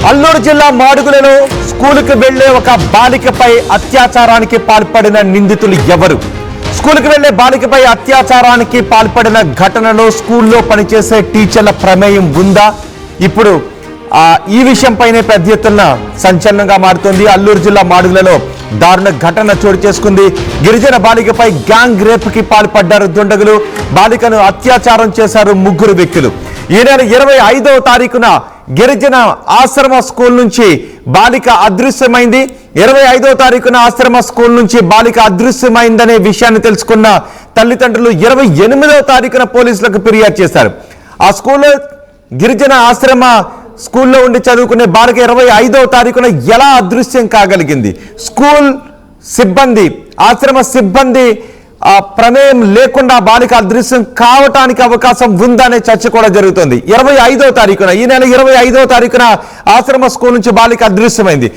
అల్లూరు జిల్లా మాడుగులలో స్కూలుకు వెళ్లే ఒక బాలికపై అత్యాచారానికి పాల్పడిన నిందితులు ఎవరు? స్కూలుకు వెళ్లే బాలికపై అత్యాచారానికి పాల్పడిన ఘటనలో స్కూల్లో పనిచేసే టీచర్ల ప్రమేయం ఉందా? ఇప్పుడు ఈ విషయంపైనే పెద్ద ఎత్తున సంచలనంగా మారుతోంది. అల్లూరు జిల్లా మాడుగులలో దారుణ ఘటన చోటు చేసుకుంది. గిరిజన బాలికపై గ్యాంగ్ రేప్ కి పాల్పడ్డారు దుండగులు. బాలికను అత్యాచారం చేశారు ముగ్గురు వ్యక్తులు. ఈ నెల 25వ తారీఖున గిరిజన ఆశ్రమ స్కూల్ నుంచి బాలిక అదృశ్యమైంది. 25వ తారీఖున ఆశ్రమ స్కూల్ నుంచి బాలిక అదృశ్యమైందనే విషయాన్ని తెలుసుకున్న తల్లిదండ్రులు 28వ తారీఖున పోలీసులకు ఫిర్యాదు చేశారు. ఆ స్కూల్లో గిరిజన ఆశ్రమ స్కూల్లో ఉండి చదువుకునే బాలిక 25వ తారీఖున ఎలా అదృశ్యం కాగలిగింది? స్కూల్ సిబ్బంది, ఆశ్రమ సిబ్బంది ప్రమేయం లేకుండా బాలిక అదృశ్యం కావటానికి అవకాశం ఉందనే చర్చ కూడా జరుగుతుంది. 25వ తారీఖున, ఈ నెల 25వ తారీఖున ఆశ్రమ స్కూల్ నుంచి బాలిక అదృశ్యమైంది.